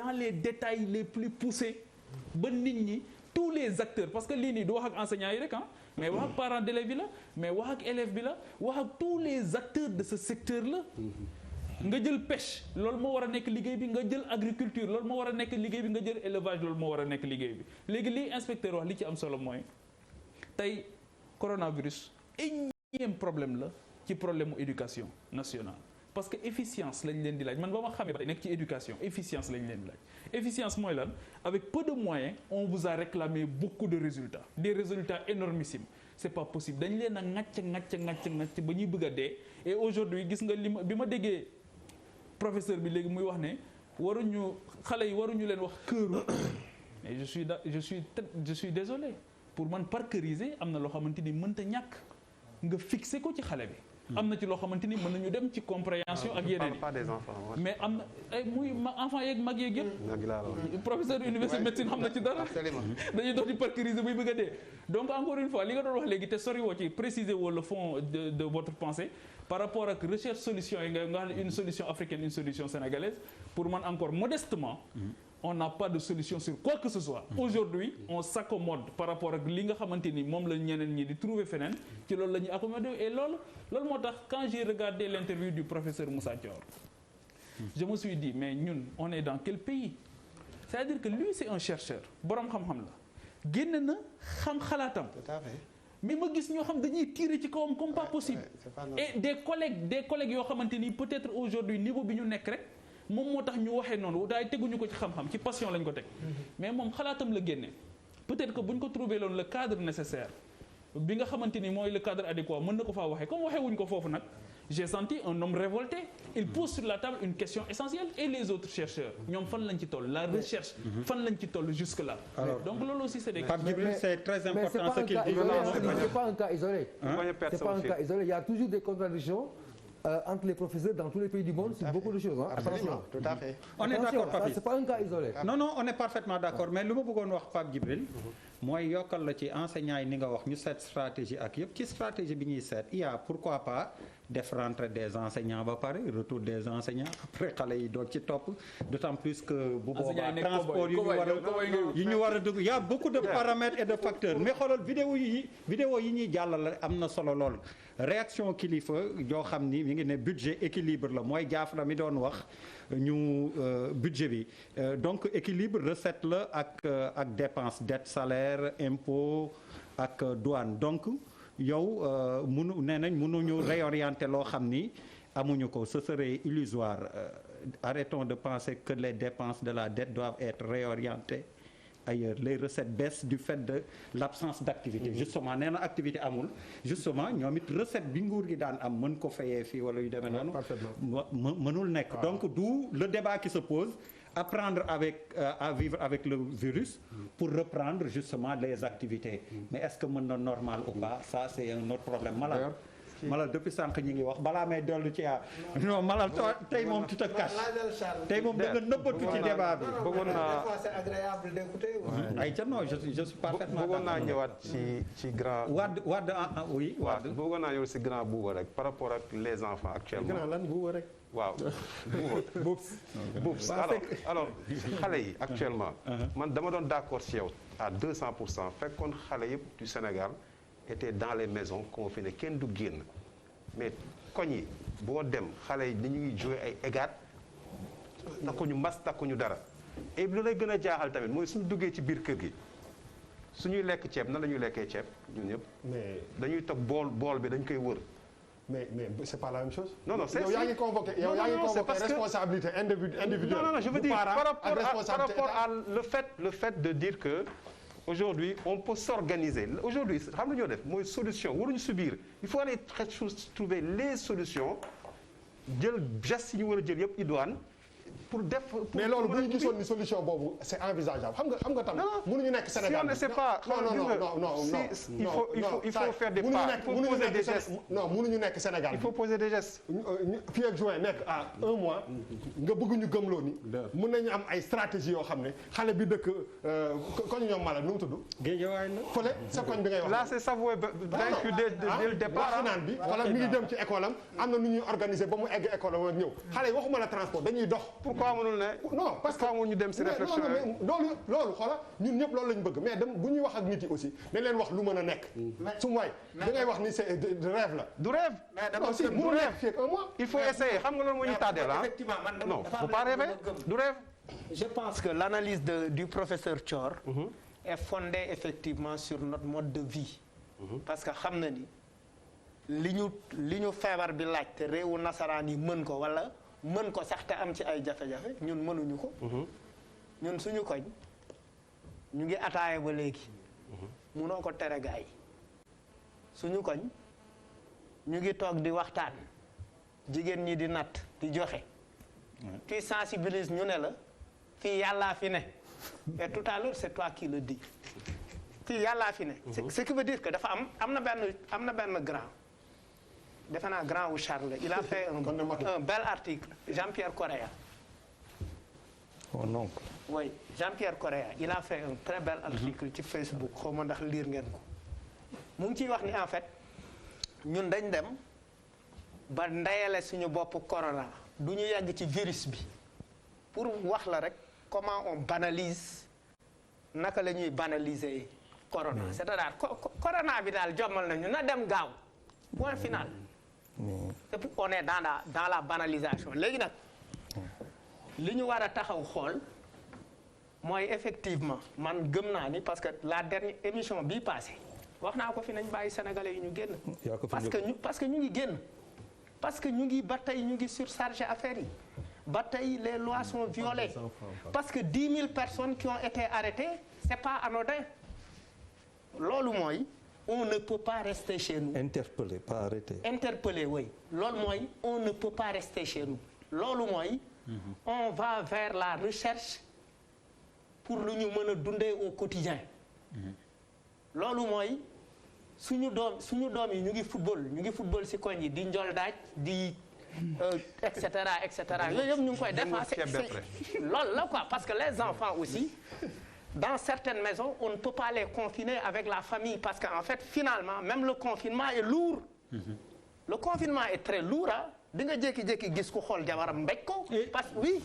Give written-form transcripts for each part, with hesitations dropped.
dans les détails les plus poussés ba nit ñi tous les acteurs parce que lii nii du wax ak enseignants yi rek mais wax ak parents d'élèves bi la mais wax ak élèves bi la wax ak tous les acteurs de ce secteur là. nga jël pêche loolu moo war a nekk liggéey bi nga jël agriculture loolu moo war a nekk liggéey bi nga jël élevage loolu moo war a nekk liggéey bi léegi lii inspecteur wax li ci am solo mooy tey coronavirus énième problème la ci problème mu éducation nationale parce que efficience lañ leen di laaj man ba ma xamee ba nekk ci éducation efficience lañ leen di laaj efficience mooy lan avec peu de moyens on vous a réclamé beaucoup de résultats des résultats énormissimes c'est pas possible dañ leen a ŋàcc ba ñuy bëgg a dee et aujourd'hui gis nga bi ma déggee professeur bi léegi muy wax ne xale yi waruñu leen wax këru mais je suis désolé pour man parkeriser am na loo xamante ni mënta ñàkk nga fixé ko ci xale bi. am na ci loo xamante ni mën nañu dem ci compréhension ak yeneen yi mais am na ay muy enfant yeeg mag yeeg yëpp. professeur université médecine xam na ci dara. dañuy dox di parkeriser buy bëgg a dee. donc encore une fois li nga doon wax léegi te sori woo ci préciser woo le fond de votre pensée par rapport ak recherche solution yi nga xam ne une solution africaine une solution sénégalaise pour man encore modestement. on n'a pas de solution sur quoi que ce soit. Aujourd'hui, on s'accommode par rapport ak li nga xamante ni moom la ñeneen ñi di trouver feneen ci loolu la ñuy accommoder et loolu moo tax quand j'ai regardé l'interview du professeur Moussa Thior je me suis dit mais ñun on est dans quel pays c'est-à-dire que lui c'est un chercheur boroom xam-xam la génn na xam xalaatam. Tout à fait. mais ma gis ñoo xam dañuy tirer ci kawam comme pas possible. Et des collègues yoo xamante ni peut-être aujourd'hui niveau bi ñu nekk rek. moom moo tax ñu waxee noonu daay teguñu ko ci xam-xam ci passion lañ ko teg mais moom xalaatam la génne peut-être que bu ñu ko trouvé loon le cadre nécessaire bi nga xamante ni mooy le cadre adéquat mën na ko faa waxee comme waxee wuñ ko foofu nag j'ai senti un homme révolté il pose sur la table une question essentielle et les autres chercheurs ñoom fan lañ ci toll la recherche fan lañ ci toll jusque là donc loolu aussi c'est des c'est très important ce qu'il dit c'est pas un cas isolé c'est pas un cas isolé il y a toujours des contradictions entre les professeurs dans tous les pays du monde sur beaucoup de choses attention tout à fait on est d'accord Papi c'est pas un cas isolé non on est parfaitement d'accord mais lu ma bëggoon wax Pape Djibril mooy yokkal la ci enseignants yi ni nga wax ñu seet stratégie ak yëpp ci stratégie bi ñuy seet il y a pourquoi pas def rentrée des enseignants ba pare retour des enseignants après xale yi doog ci topp d'autant plus que bu boobaa transport yi ñu war a dugg y a beaucoup de paramètres et de facteurs mais xoolal vidéo yi ñuy jàllale am na solo lool réaction kilifa yoo xam ni mi ngi ne budget équilibre la mooy Jaafra mi doon wax ñu budget bi donc équilibre recette la ak dépense dette salaire impôt ak douane donc yow nee nañ mënuñu réorienter loo xam ni amuñu ko ce serait illusoire arrêtons de penser que les dépenses de la dette doivent être réorientées ailleurs les recettes baissent du fait de l'absence d'activité justement nee na activité amul justement ñoom it recette bi nguur gi daan am mën ko fayee fii wala yu demee noonu mënul nekk donc d'où le débat qui se pose apprendre à vivre avec le virus pour reprendre justement les activités mais est-ce que mën na normal ou pas ça c'est un autre problème Malal depuis sànq ñi ngi wax balaa may dellu ci non Malal tey moom tu te caches tey moom da nga nëbbatu ci débat bi bëggoon naa c'est agréable d'écouter ay ca non je suis parfaitement bëggoon naa ñëwaat ci grand Wade oui Wade bëggoon naa ñëw ci grand Bouba rek par rapport ak les enfants actuellement grand lan Bouba rek waaw Bouba alors xale yi actuellement man dama doon d'accord ci yow à 200% fekkoon xale yëpp du Sénégal étaient dans les maisons confinées kenn du génn mais koñ yi boo dem xale yi dañuy jouer ay égaat takkuñu mas takkuñu dara et lu lay gën a jaaxal tamit mooy suñu duggee ci biir kër gi suñuy lekk ceeb nan la ñuy lekkee ceeb ñun ñëpp. mais dañuy toog bool bi dañ koy wër. mais c'est pas la même chose. non c'est yow yaa ngi convoqué responsabilité individuelle. non je veux dire par rapport à le fait de dire que. Aujourd'hui on peut s'organiser aujourd'hui xam nga ñoo def mooy solution waruñu subir il faut aller trouver les solutions jël gestes yi ñu war a jël yëpp idoine pour def. mais loolu bu ñu gisoon ni solution boobu c'est envisageable xam nga tam. mënuñu nekk Sénégal si on ne sait pas. non il faut faire des pas il faut poser des gestes. non mënuñu nekk Sénégal. il faut poser des gestes. fii ak juin nekk à 1 mois nga bëgg ñu gëmloo ni. mën nañu am ay stratégie yoo xam ne xale bi dëkk koñ ñoom mala nu mu tudd. Géejawaay la. fële sa koñ bi ngay wax. là c'est Savoie vaincu dès le départ. naan bi wala mi ngi dem ci école am na nu ñuy organiser ba mu egg école am ñëw xale yi waxuma la transport dañuy dox. pourquoi mënul ne. non parce que ñu dem si réflexion mais loolu xoola ñun ñëpp loolu lañ bëgg mais dem bu ñuy wax ak nit yi aussi dañ leen wax lu mën a nekk. su ma waay da ngay wax ni c'est de rêve la. du rêve. non si mënul nekk fii un mois. il faut essayer xam nga loolu moo ñu tardé la non faut pas rêver du rêve. Je pense que l'analyse du professeur Thior est fondée effectivement sur notre mode de vie. Parce que xam na ni li ñu feebar bi laaj te réewu nasaraan yi mën ko wala mën ko sax te am ci ay jafe-jafe ñun mënuñu ko. ñun suñu koñ ñu ngi ataaya ba léegi. munoo ko tere gaay suñu koñ ñu ngi toog di waxtaan jigéen ñi di natt di joxe. tu sensibilises ñu ne la. fii yàllaa fi ne et tout à l'heure c'est toi qui le dis fii yàllaa fi ne ce qui veut dire que dafa am na benn grand defe naa grand wu Charles il a fait un bel article Jean-Pierre Correa mon oncle oui Jean-Pierre Correa il a fait un très bel article ci Facebook xaw ma ndax lire ngeen ko mu ngi ciy wax ni en fait ñun dañ dem ba ndeyale suñu bopp corona du ñu yegg ci virus bi pour wax la rek comment on banalise naka la ñuy banaliser corona c'est-à-dire corona bi daal jommal nañu na dem gaaw point final et puis on est dans la banalisation léegi nag li ñu war a taxaw xool mooy effectivement man gëm naa ni parce que la dernière émission bii passé wax naa ko fi nañ bàyyi sénégalais yi ñu génn parce que ñu ngi génn parce que ñu ngi ba tey ñu ngi surchargé affaire yi ba tey les lois sont violées parce que 10 000 personnes qui ont été arrêtées c'est pas anodin loolu mooy on ne peut pas rester chez nous. Interpellé pas arrêté. Interpellé oui loolu mooy on ne peut pas rester chez nous loolu mooy. On va vers la recherche pour lu ñu mën a dundee au quotidien loolu mooy suñu doom yi ñu ngi football ci koñ yi di njol daaj di. et cetera yooyu yëpp ñu ngi koy défenser loolu la quoi parce que les enfants aussi dans certaines maisons on ne peut pas les confiner avec la famille parce que en fait finalement même le confinement est lourd le confinement est très lourd ah di nga jékki-jékki gis ku xool jabaram mbéj ko parce que oui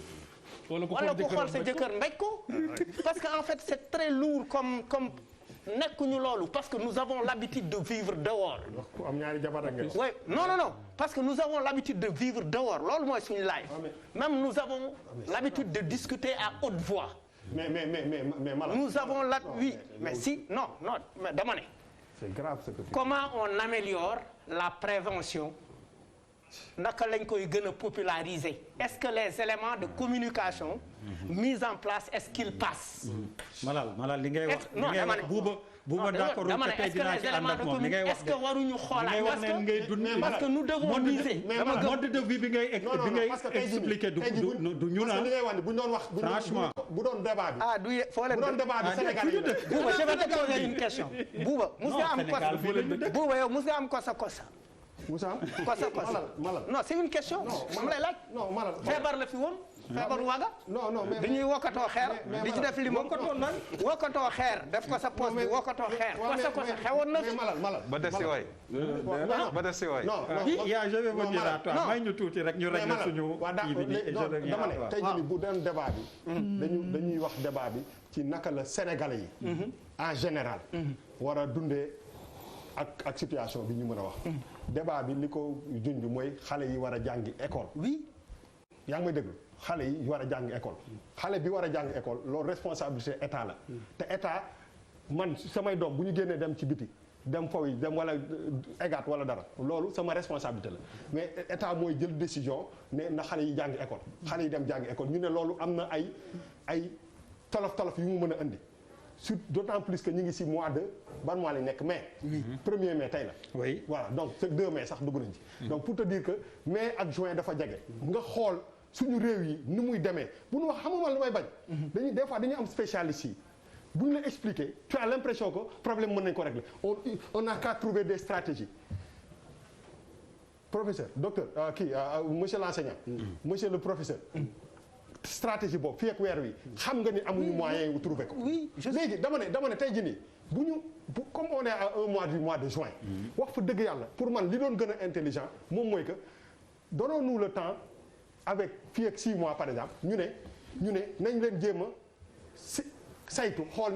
wala ku xool sa jëkkër mbéj ko parce que en fait c'est très lourd comme nekkuñu loolu parce que nous avons l'habitude de vivre dehors. am ñaari jabar ak oui non parce que nous avons l'habitude de vivre dehors loolu mooy suñu life. Même nous avons l'habitude de discuter à haute voix. mais Malang. Nous avons oui mais si non mais dama ne. C'est grave ce que tu dis. Comment on améliore la prévention naka lañ koy gën a populariser est-ce que les éléments de communication mis en place est-ce qu'ils passent. Malal li ngay wax. non dama ne buuba d'accord est-ce que les éléments de communication est-ce que waruñu xoolaat parce que nous devons miser. mode de vie bi ngay expliquer du ñu naan. franchement bu doon débat bi. ah du foo leen bu doon débat bi Sénégal Bouba je vais te poser une question. Bouba mus nga am kosa. Moussa Malal non c'est une question. moom lay laaj. non Malal feebar la fi woon. feebar waga. non mais dañuy wokkatoo xeer. di ci def li moom wokkatoo xeer. def ko sa poche bi wokkatoo xeer. kosa xewoon na fi. Malal ba def si waay. ba def si waay. non yaa je vais venir à toi may ñu tuuti rek ñu régler suñu kii bi nii dama ne tey jii bu doon débat bi. dañuy wax débat bi ci naka la Sénégalais yi. en général. war a dundee ak situation bi ñu mën a wax. débat bi li ko junj mooy xale yi war a jàngi école. oui. yaa ngi may déglu xale yi war a jàng école xale bi war a jàng école loolu responsabilité état la te état man samay doom bu ñu génnee dem ci biti dem faw yi dem wala égaat wala dara loolu sama responsabilité la mais état mooy jël décision ne na xale yi jàng école xale yi dem jàng école ñu ne loolu am na ay tolof yu mu mën a indi surtout d'autant plus que ñu ngi si mois de ban mois lañ nekk mai. 1er mai tey la. oui voilà donc c'est 2 mai sax dugg nañ ci. donc pour te dire que mai ak juin dafa jege. nga xool suñu réew yi ni muy demee bu ñu wax xam nga lu may bañ. dañuy des fois dañuy am spécialiste yi bu ñu la expliquer tu as l'impression que problème mën nañ ko régler on n'a qu'à trouver des stratégies. professeur docteur monsieur l'enseignant. monsieur le professeur. stratégie boobu fii ak weer wi xam nga ni amuñu moyen yu trouver ko. oui léegi dama ne tey jii nii comme on est à un mois du mois de juin. wax fa dëgg yàlla pour man li doon gën a intelligent moom mooy que donnons-nous le temps avec fii ak 6 mois par exemple ñu ne nañ leen jéem a saytu xool